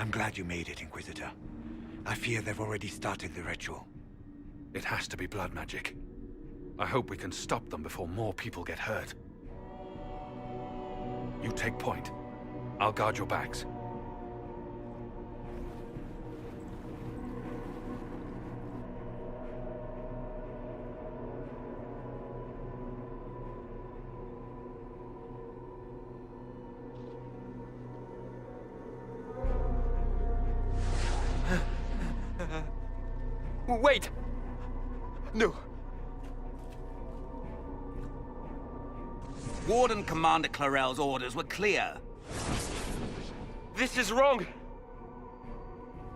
I'm glad you made it, Inquisitor. I fear they've already started the ritual. It has to be blood magic. I hope we can stop them before more people get hurt. You take point. I'll guard your backs. Wait! No. Warden Commander Clarel's orders were clear. This is wrong!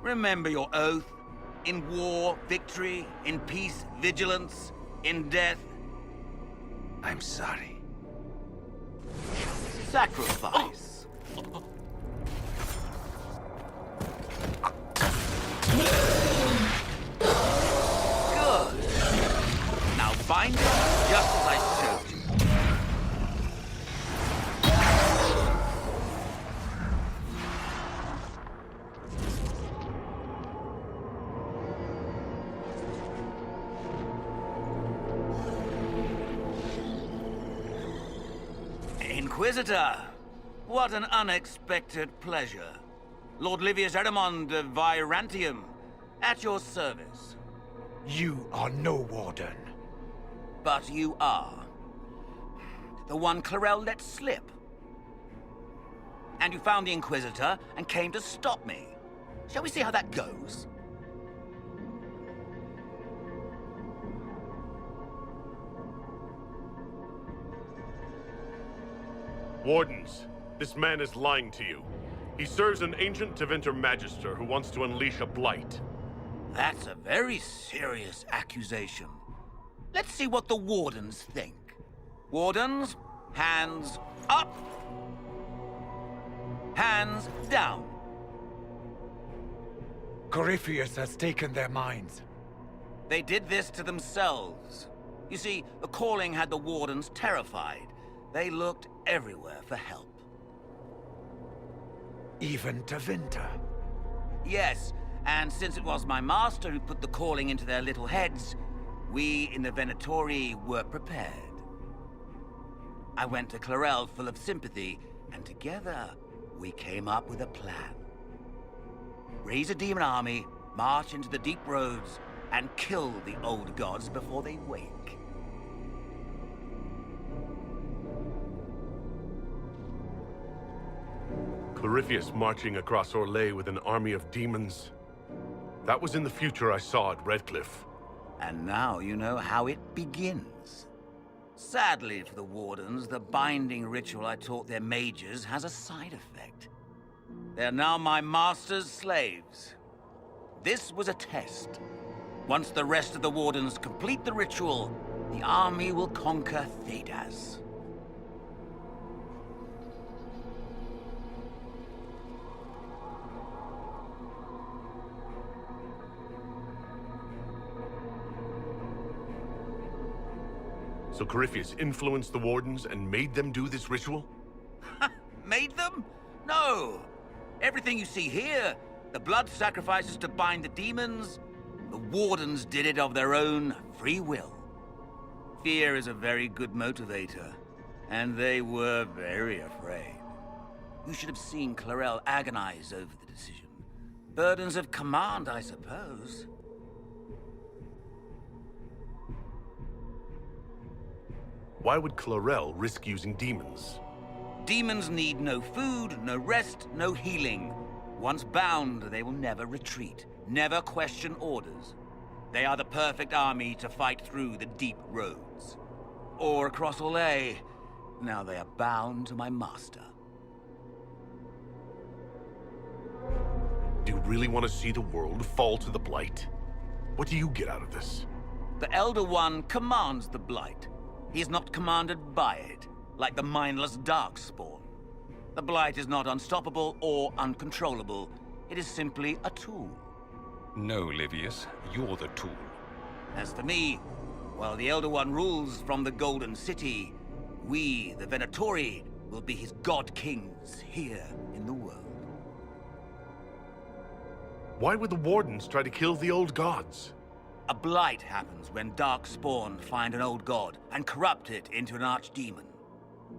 Remember your oath. In war, victory. In peace, vigilance. In death... I'm sorry. sacrifice. Good. Now bind it just as I showed you. Inquisitor, what an unexpected pleasure. Lord Livius Erimond of Virantium, at your service. You are no warden. But you are. The one Clarel let slip. And you found the Inquisitor and came to stop me. Shall we see how that goes? Wardens, this man is lying to you. He serves an ancient Tevinter Magister who wants to unleash a blight. That's a very serious accusation. Let's see what the Wardens think. Wardens, hands up. Hands down. Corypheus has taken their minds. They did this to themselves. You see, the calling had the Wardens terrified. They looked everywhere for help. Even Tevinter. Yes, and since it was my master who put the calling into their little heads, we in the Venatori were prepared. I went to Clarel full of sympathy, and together we came up with a plan. Raise a demon army, march into the deep roads, and kill the old gods before they wake. Corypheus marching across Orlais with an army of demons. That was in the future I saw at Redcliffe. And now you know how it begins. Sadly for the Wardens, the binding ritual I taught their mages has a side effect. They're now my master's slaves. This was a test. Once the rest of the Wardens complete the ritual, the army will conquer Thedas. So Corypheus influenced the Wardens and made them do this ritual? Made them? No! Everything you see here, the blood sacrifices to bind the demons, the Wardens did it of their own free will. Fear is a very good motivator, and they were very afraid. You should have seen Clarel agonize over the decision. Burdens of command, I suppose. Why would Clarel risk using demons? Demons need no food, no rest, no healing. Once bound, they will never retreat, never question orders. They are the perfect army to fight through the deep roads. Or across Orlais. Now they are bound to my master. Do you really want to see the world fall to the Blight? What do you get out of this? The Elder One commands the Blight. He is not commanded by it, like the mindless Darkspawn. The Blight is not unstoppable or uncontrollable. It is simply a tool. No, Livius, you're the tool. As for me, while the Elder One rules from the Golden City, we, the Venatori, will be his god kings here in the world. Why would the Wardens try to kill the old gods? A blight happens when dark spawn find an old god and corrupt it into an archdemon.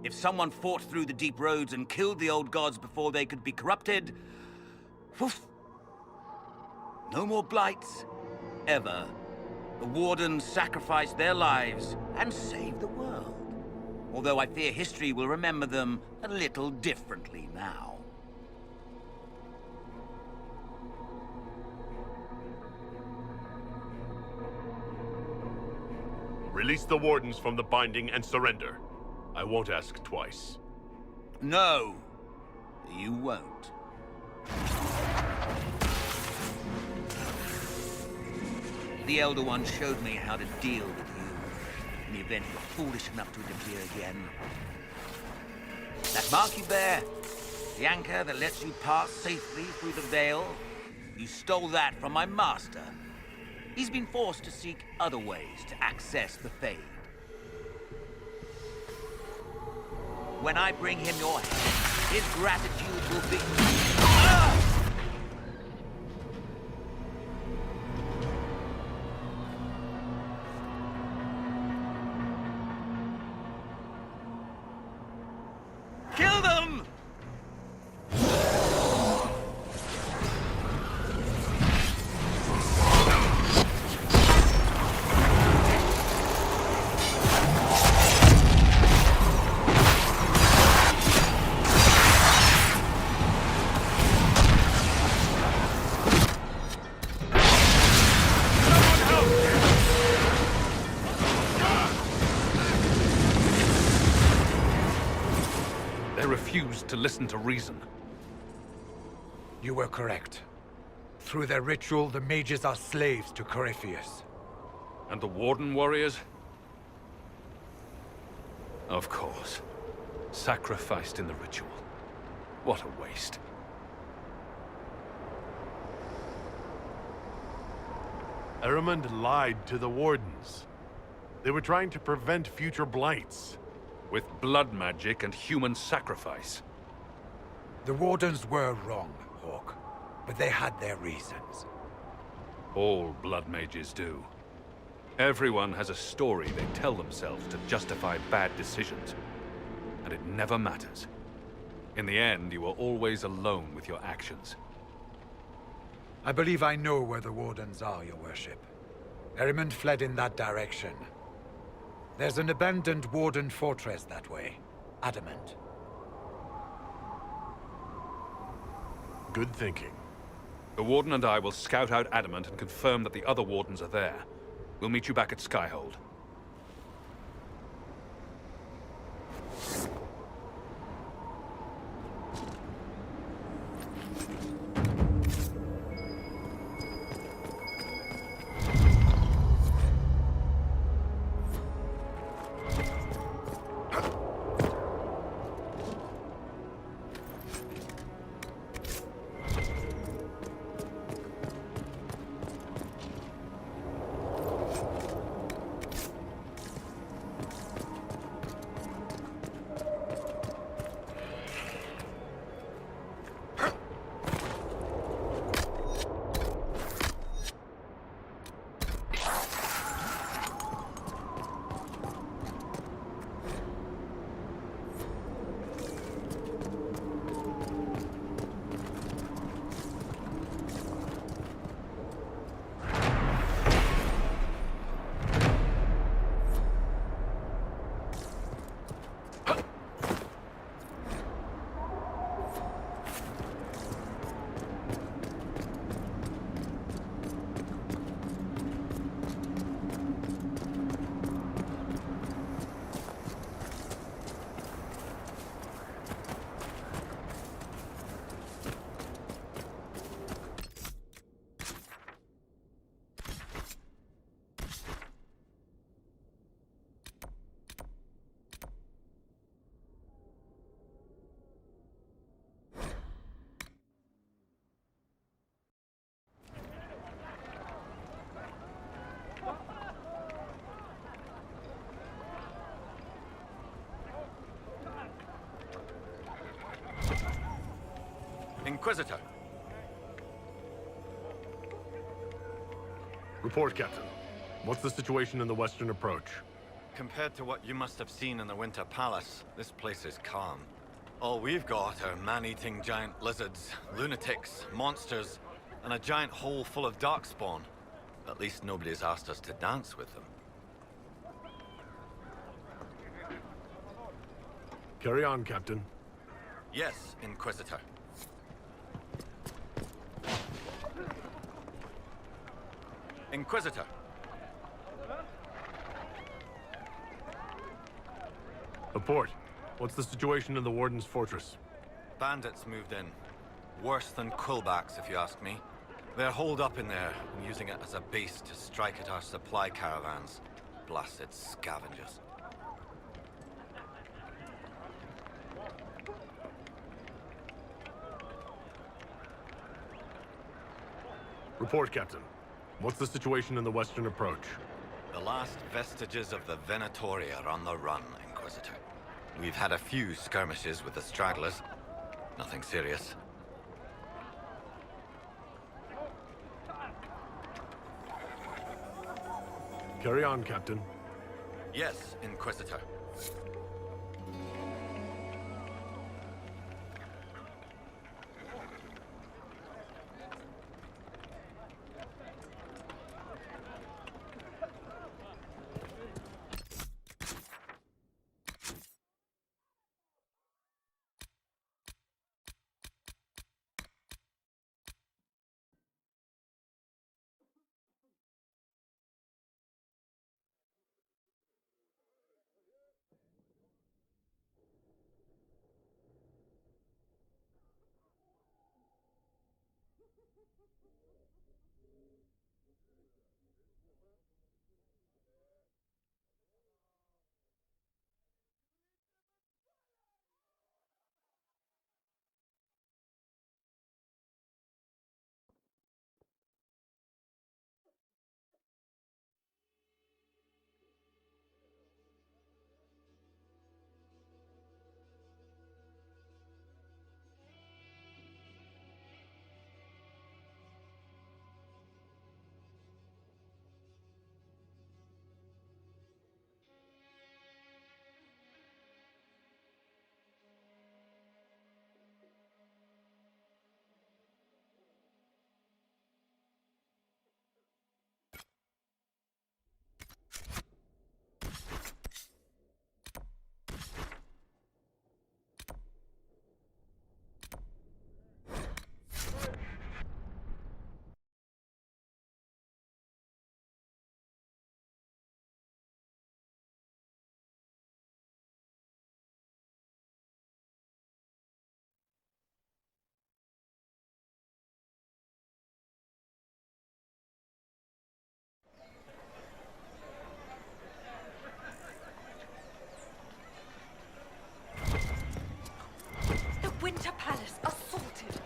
If someone fought through the deep roads and killed the old gods before they could be corrupted, woof, no more blights, ever. The Wardens sacrificed their lives and saved the world. Although I fear history will remember them a little differently now. Release the Wardens from the binding and surrender. I won't ask twice. No, you won't. The Elder One showed me how to deal with you in the event you're foolish enough to interfere again. That mark you bear, the anchor that lets you pass safely through the veil, you stole that from my master. He's been forced to seek other ways to access the Fade. When I bring him your head, his gratitude will be... Ah! Kill them! They refused to listen to reason. You were correct. Through their ritual, the mages are slaves to Corypheus. And the Warden warriors? Of course. Sacrificed in the ritual. What a waste. Erimund lied to the Wardens. They were trying to prevent future blights. With blood magic and human sacrifice. The Wardens were wrong, Hawk, but they had their reasons. All blood mages do. Everyone has a story they tell themselves to justify bad decisions. And it never matters. In the end, you are always alone with your actions. I believe I know where the Wardens are, Your Worship. Erimund fled in that direction. There's an abandoned Warden fortress that way. Adamant. Good thinking. The Warden and I will scout out Adamant and confirm that the other Wardens are there. We'll meet you back at Skyhold. Inquisitor. Report, Captain. What's the situation in the western approach? Compared to what you must have seen in the Winter Palace, this place is calm. All we've got are man-eating giant lizards, lunatics, monsters, and a giant hole full of darkspawn. At least nobody's asked us to dance with them. Carry on, Captain. Yes, Inquisitor. Inquisitor. Report. What's the situation in the Warden's fortress? Bandits moved in. Worse than quillbacks, if you ask me. They're holed up in there, and using it as a base to strike at our supply caravans. Blasted scavengers. Report, Captain. What's the situation in the western approach? The last vestiges of the Venatori are on the run, Inquisitor. We've had a few skirmishes with the stragglers. Nothing serious. Carry on, Captain. Yes, Inquisitor. Winter Palace assaulted.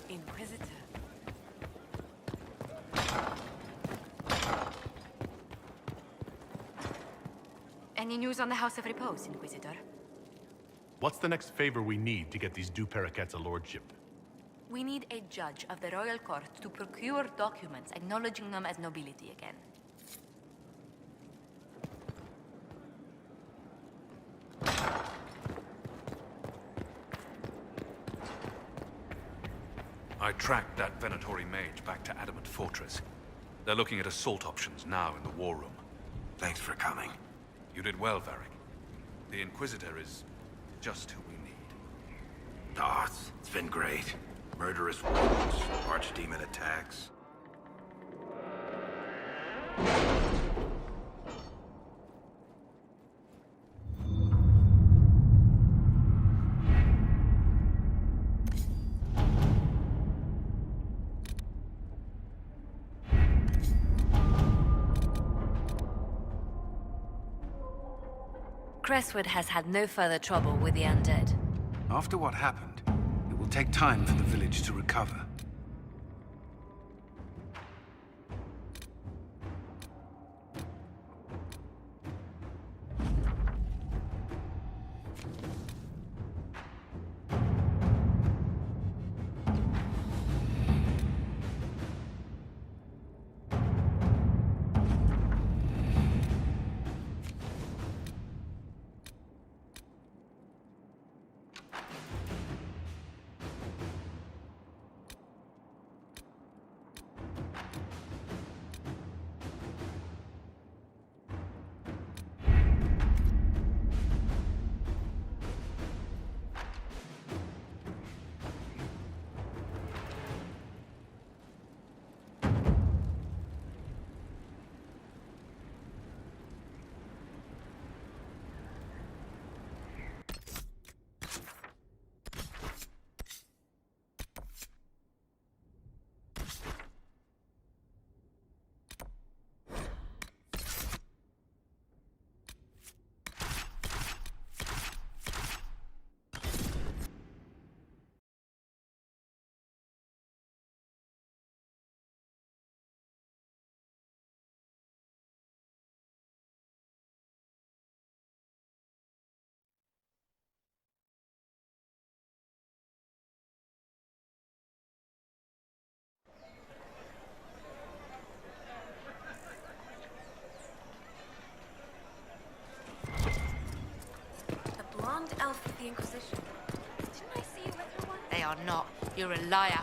Inquisitor. Any news on the House of Repose, Inquisitor? What's the next favor we need to get these Du Paraquets a lordship? We need a judge of the royal court to procure documents acknowledging them as nobility again. I tracked that Venatori mage back to Adamant Fortress. They're looking at assault options now in the war room. Thanks for coming. You did well, Varric. The Inquisitor is just who we need. Oh, it's been great. Murderous wardens, archdemon attacks. Crestwood has had no further trouble with the undead. After what happened, it will take time for the village to recover. Elf with the Inquisition. Didn't I see you with her once? They are not. You're a liar.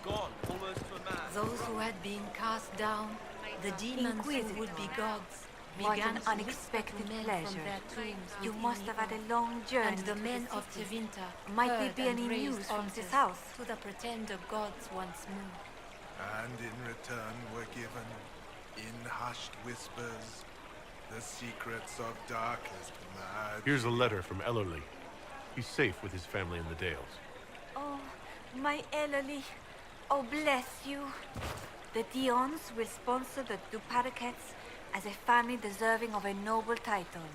Gone, almost to a man. Those who had been cast down, the demons who would be gods, What began an to unexpected whisper to men pleasure. from their tombs You within must have had Eden. a long journey And the to men of city. Tevinter Might there heard be and any raised news from this altars house? to the pretender gods once more. And in return were given, in hushed whispers, the secrets of darkest magic. Here's a letter from Ellerly. He's safe with his family in the Dales. Oh, my Ellerly. Oh, bless you. The Dions will sponsor the Duparakets as a family deserving of a noble title,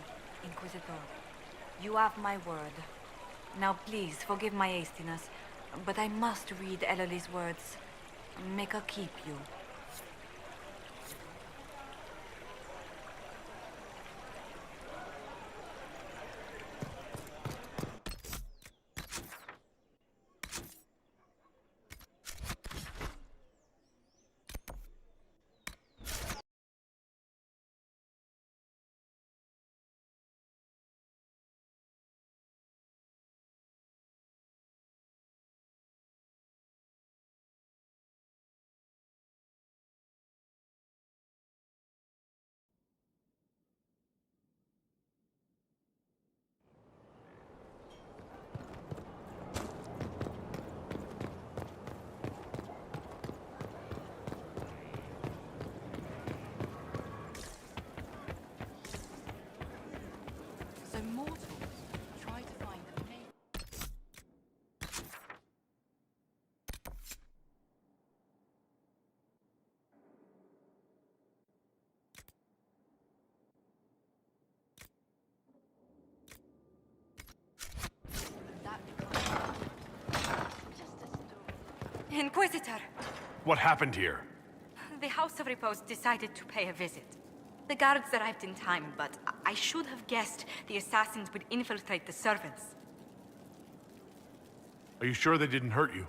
Inquisitor. You have my word. Now please, forgive my hastiness, but I must read Ellerly's words. Make her keep you. So mortals try to find the main. That becomes just a story. Inquisitor! What happened here? The House of Repose decided to pay a visit. The guards arrived in time, but I should have guessed the assassins would infiltrate the servants. Are you sure they didn't hurt you?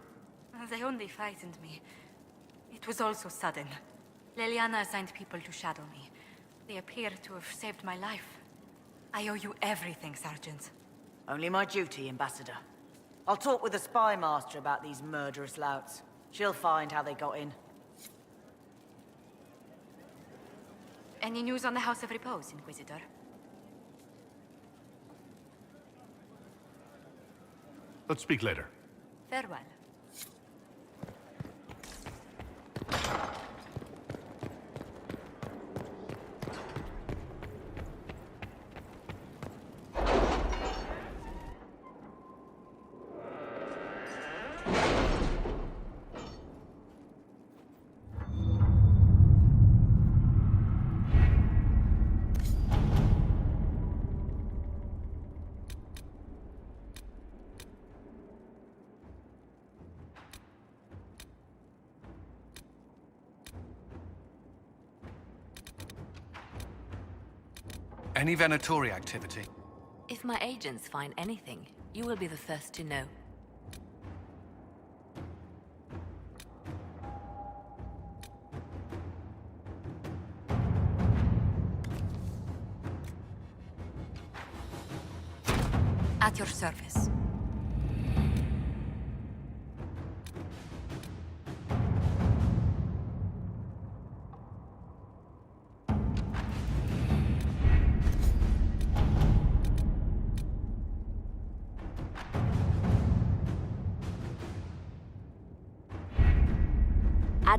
They only frightened me. It was all so sudden. Leliana assigned people to shadow me. They appear to have saved my life. I owe you everything, Sergeant. Only my duty, Ambassador. I'll talk with the spy master about these murderous louts. She'll find how they got in. Any news on the House of Repose, Inquisitor? Let's speak later. Farewell. Any Venatori activity? If my agents find anything, you will be the first to know. At your service.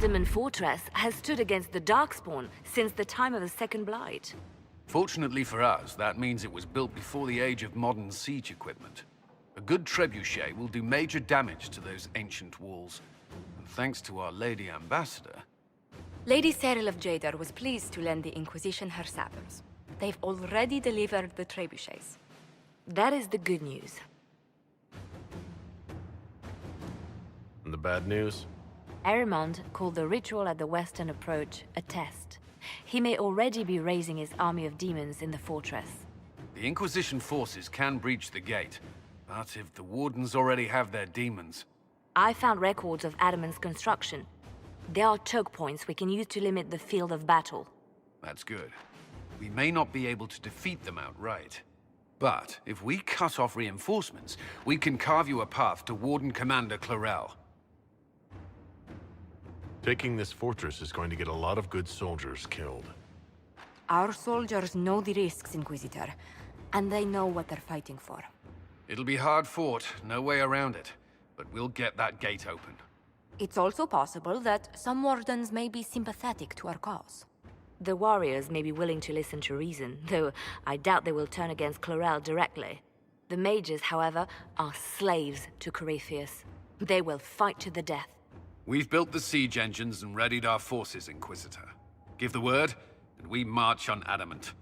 Adamant Fortress has stood against the Darkspawn since the time of the Second Blight. Fortunately for us, that means it was built before the age of modern siege equipment. A good trebuchet will do major damage to those ancient walls. And thanks to our Lady Ambassador... Lady Cyril of Jadar was pleased to lend the Inquisition her sabers. They've already delivered the trebuchets. That is the good news. And the bad news? Arimond called the ritual at the western approach a test. He may already be raising his army of demons in the fortress. The Inquisition forces can breach the gate, but if the Wardens already have their demons... I found records of Adamant's construction. There are choke points we can use to limit the field of battle. That's good. We may not be able to defeat them outright. But if we cut off reinforcements, we can carve you a path to Warden Commander Clarel. Taking this fortress is going to get a lot of good soldiers killed. Our soldiers know the risks, Inquisitor, and they know what they're fighting for. It'll be hard fought, no way around it, but we'll get that gate open. It's also possible that some Wardens may be sympathetic to our cause. The warriors may be willing to listen to reason, though I doubt they will turn against Clarel directly. The mages, however, are slaves to Corypheus. They will fight to the death. We've built the siege engines and readied our forces, Inquisitor. Give the word, and we march on Adamant.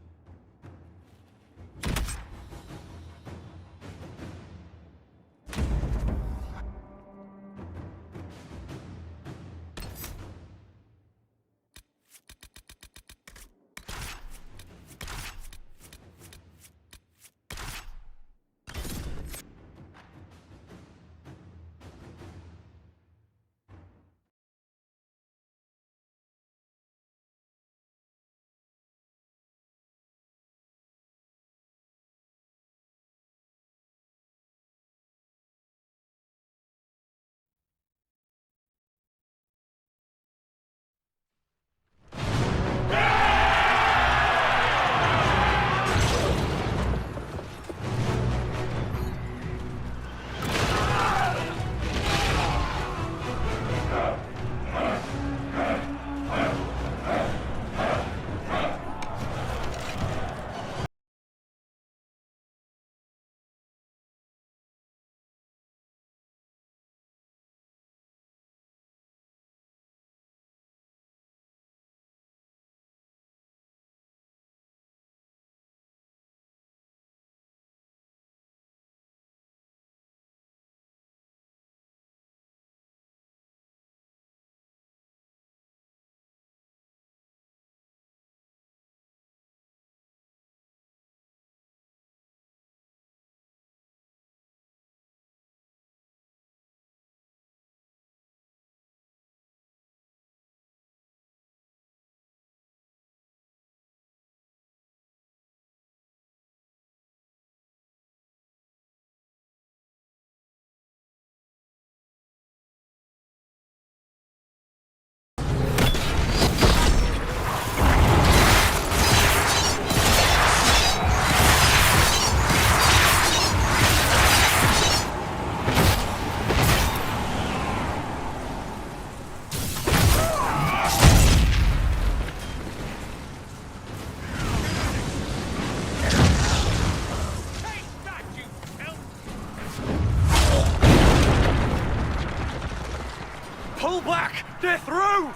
Pull back! They're through! All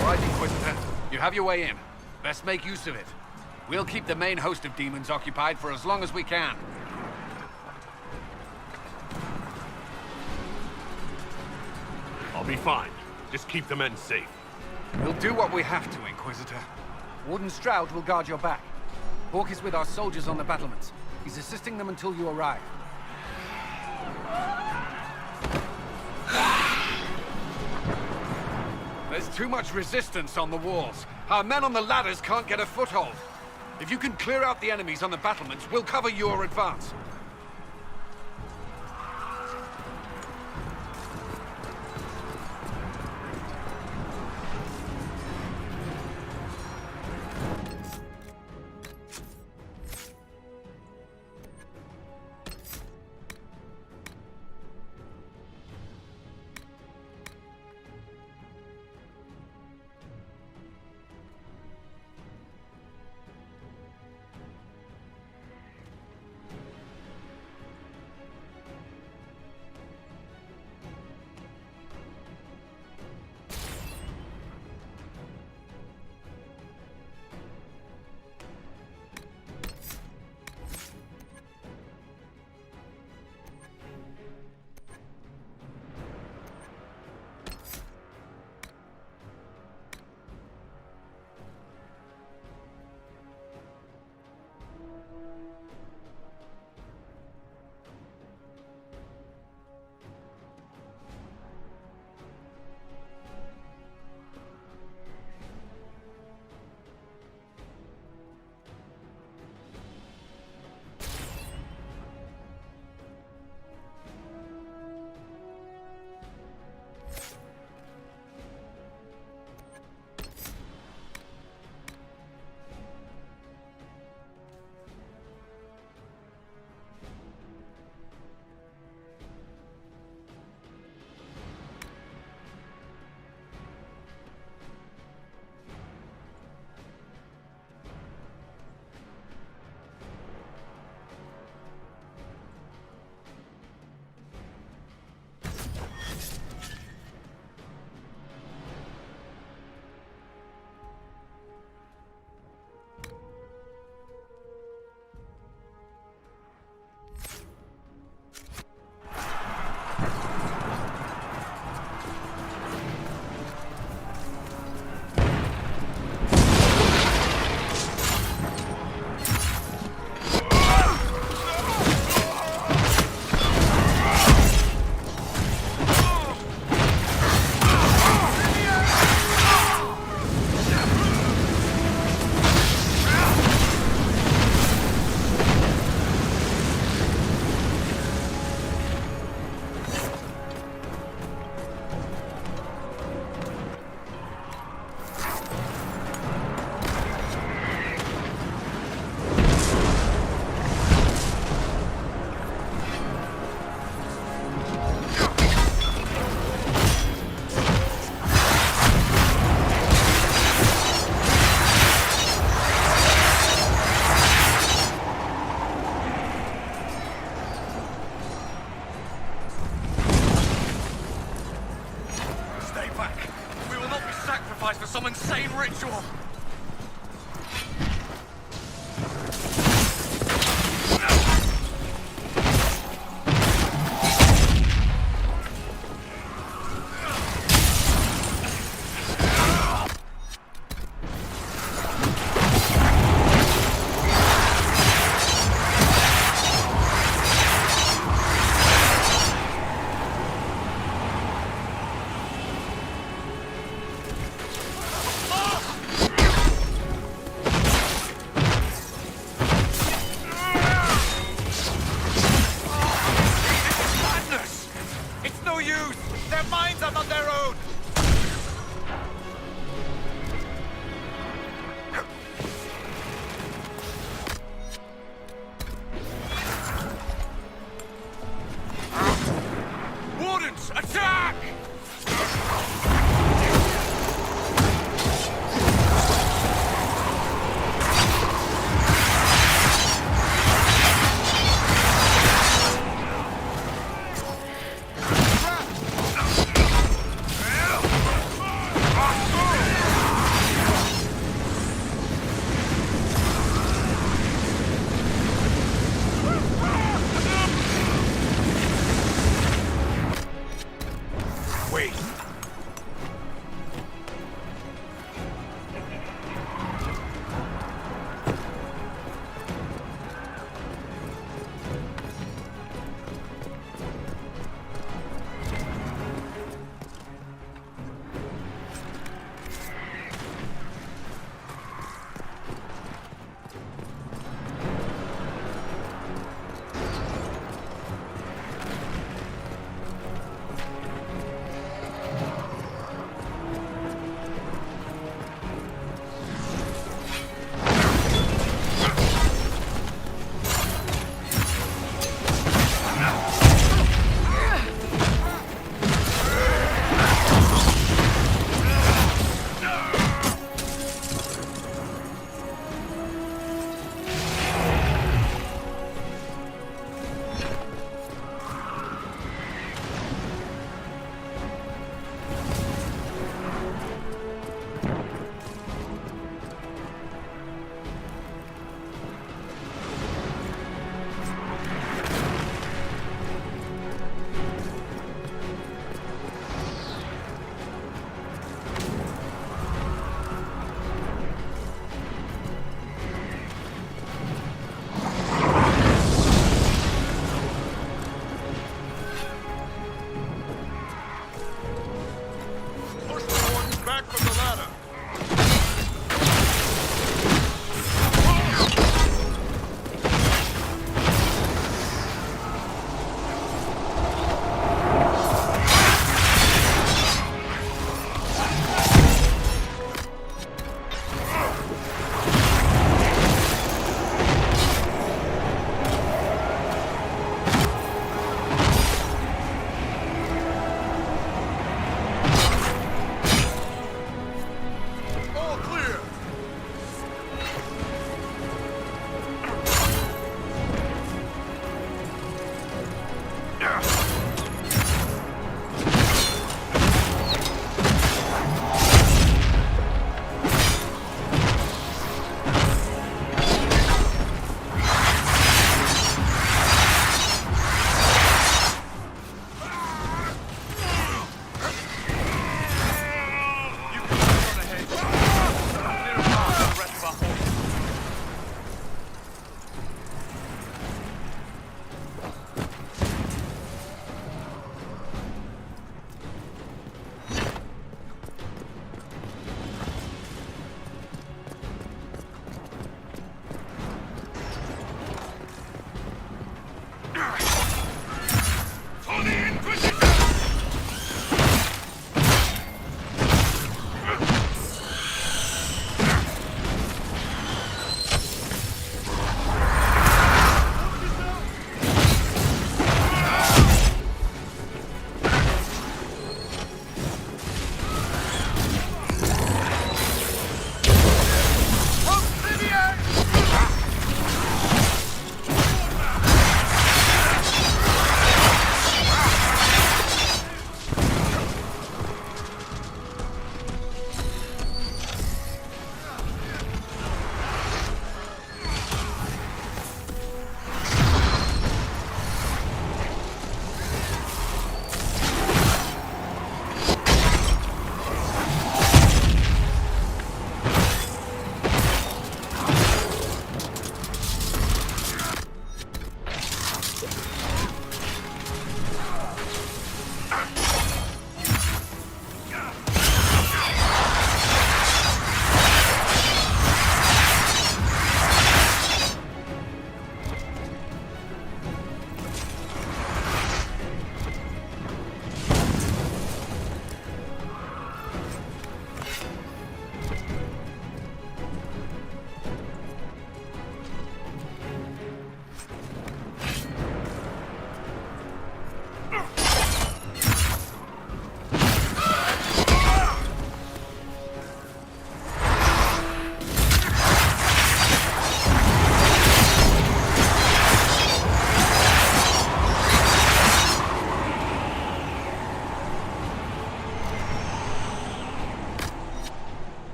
right, Inquisitor. You have your way in. Best make use of it. We'll keep the main host of demons occupied for as long as we can. I'll be fine. Just keep the men safe. We'll do what we have to, Inquisitor. Warden Stroud will guard your back. Hawk is with our soldiers on the battlements. He's assisting them until you arrive. There's too much resistance on the walls. Our men on the ladders can't get a foothold. If you can clear out the enemies on the battlements, we'll cover your advance. some insane ritual. Wait.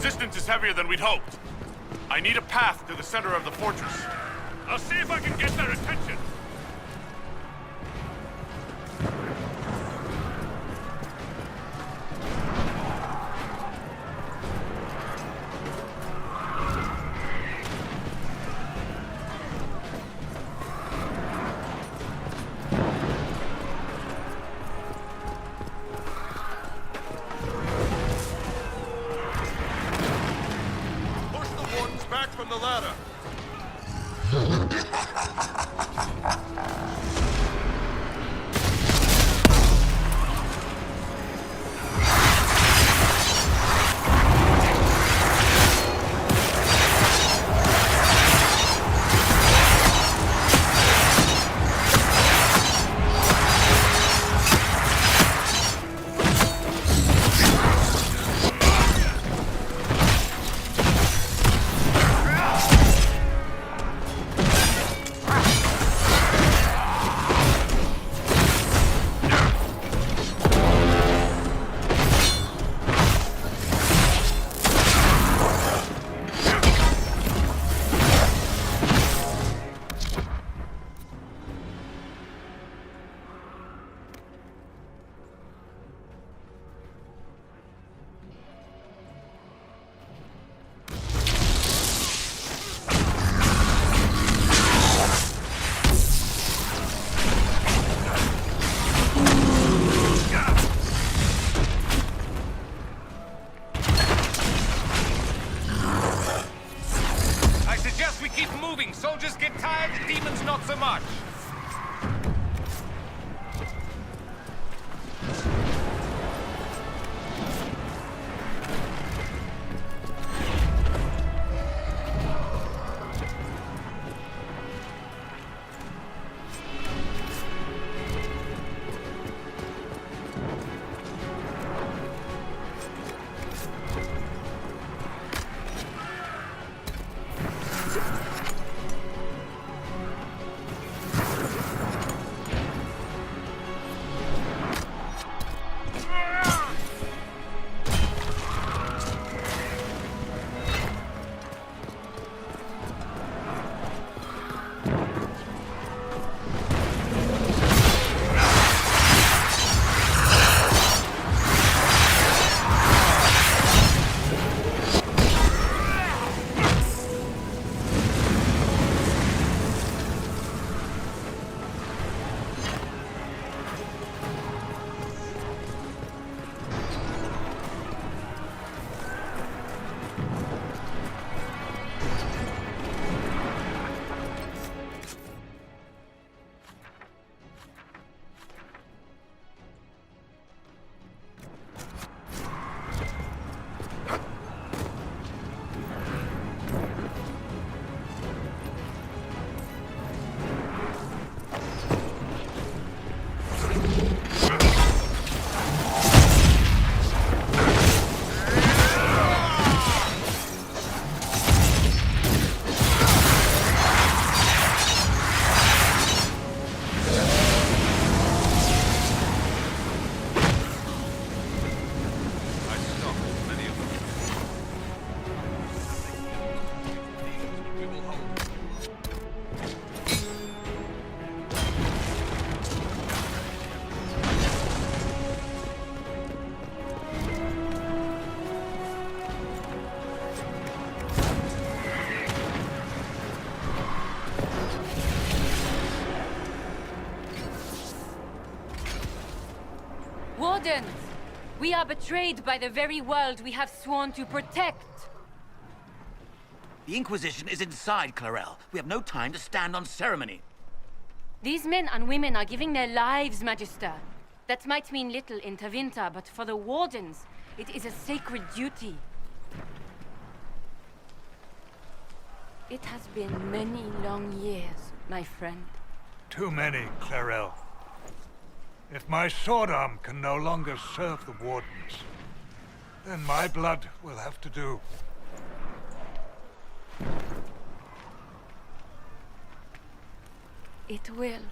Resistance is heavier than we'd hoped. I need a path to the center of the fortress. I'll see if I can get their attention. Back from the ladder. Soldiers get tired, the demons not so much. Wardens! We are betrayed by the very world we have sworn to protect. The Inquisition is inside, Clarel. We have no time to stand on ceremony. These men and women are giving their lives, Magister. That might mean little in Tevinter, but for the Wardens, it is a sacred duty. It has been many long years, my friend. Too many, Clarel. If my sword arm can no longer serve the Wardens, then my blood will have to do. It will.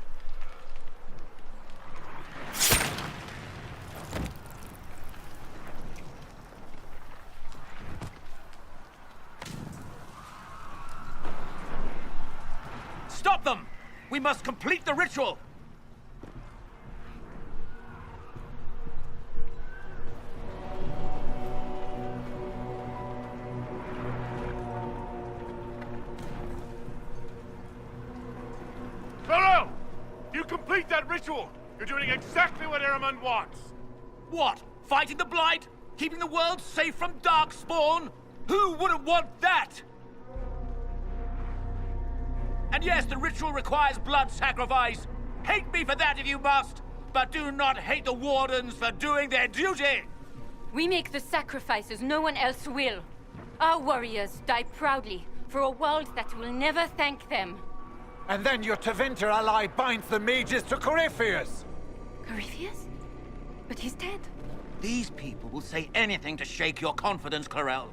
Stop them! We must complete the ritual! Pharaoh! You complete that ritual! You're doing exactly what Eramund wants! What? Fighting the Blight? Keeping the world safe from Darkspawn? Who wouldn't want that? And yes, the ritual requires blood sacrifice. Hate me for that if you must, but do not hate the Wardens for doing their duty! We make the sacrifices no one else will. Our warriors die proudly for a world that will never thank them. And then your Tevinter ally binds the mages to Corypheus! Corypheus? But he's dead. These people will say anything to shake your confidence, Clarel.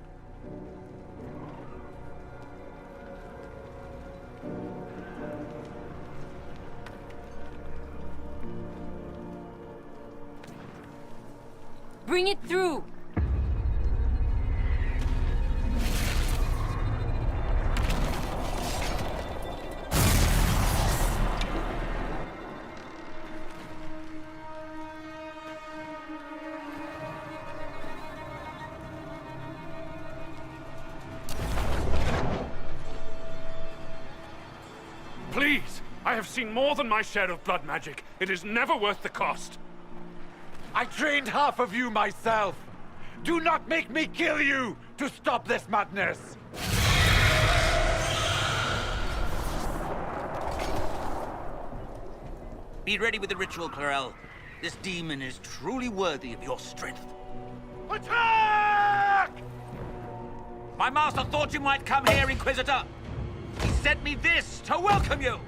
Bring it through! Please! I have seen more than my share of blood magic. It is never worth the cost. I trained half of you myself! Do not make me kill you to stop this madness! Be ready with the ritual, Clarel. This demon is truly worthy of your strength. Attack! My master thought you might come here, Inquisitor. He sent me this to welcome you.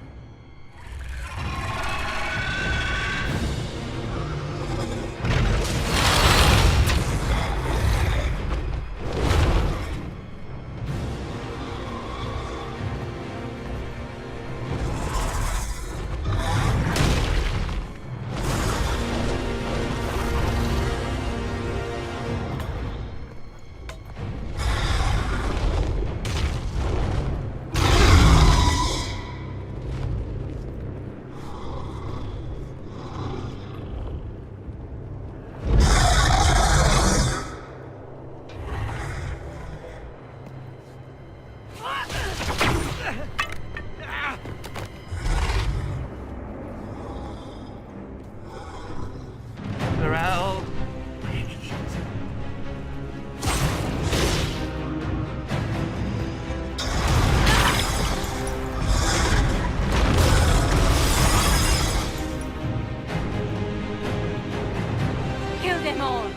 Clarel, Kill them all!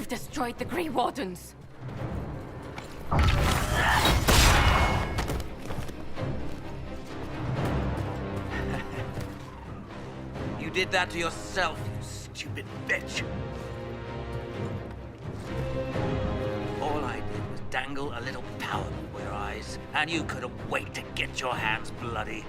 You've destroyed the Grey Wardens! You did that to yourself, you stupid bitch! All I did was dangle a little power before your eyes, and you couldn't wait to get your hands bloody.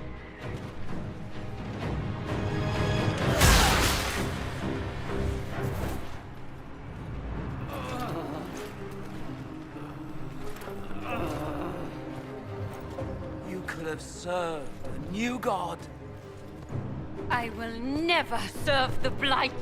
You could have served a new god. I will never serve the Blight!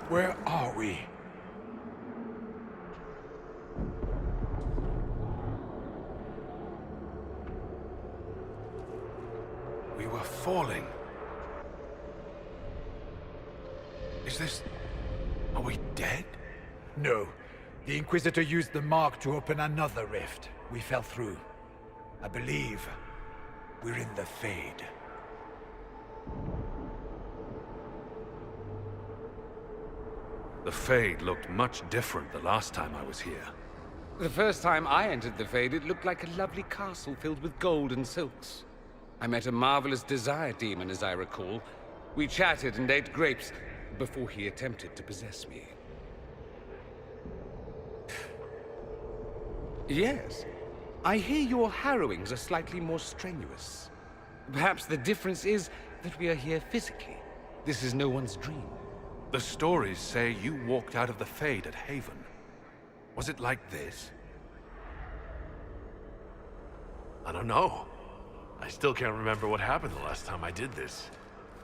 Where are we? We were falling. Is this... Are we dead? No. The Inquisitor used the mark to open another rift. We fell through. I believe we're in the Fade. The Fade looked much different the last time I was here. The first time I entered the Fade, it looked like a lovely castle filled with gold and silks. I met a marvelous desire demon, as I recall. We chatted and ate grapes before he attempted to possess me. Yes. I hear your harrowings are slightly more strenuous. Perhaps the difference is that we are here physically. This is no one's dream. The stories say you walked out of the Fade at Haven. Was it like this? I don't know. I still can't remember what happened the last time I did this.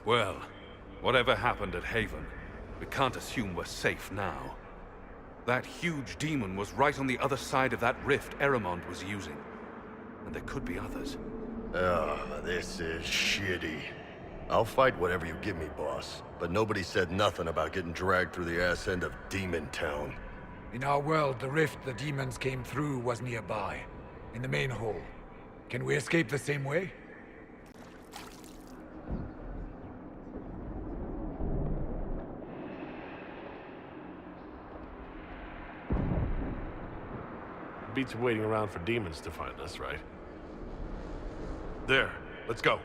Well, whatever happened at Haven, we can't assume we're safe now. That huge demon was right on the other side of that rift Eramond was using. And there could be others. This is shitty. I'll fight whatever you give me, boss. But nobody said nothing about getting dragged through the ass end of Demon Town. In our world, the rift the demons came through was nearby. In the main hall. Can we escape the same way? Beats waiting around for demons to find us, right? There, let's go.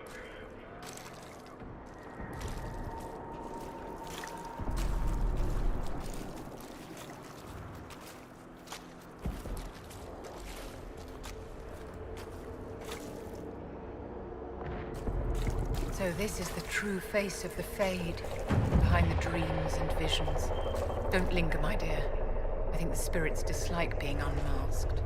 So this is the true face of the Fade, behind the dreams and visions. Don't linger, my dear. I think the spirits dislike being unmasked.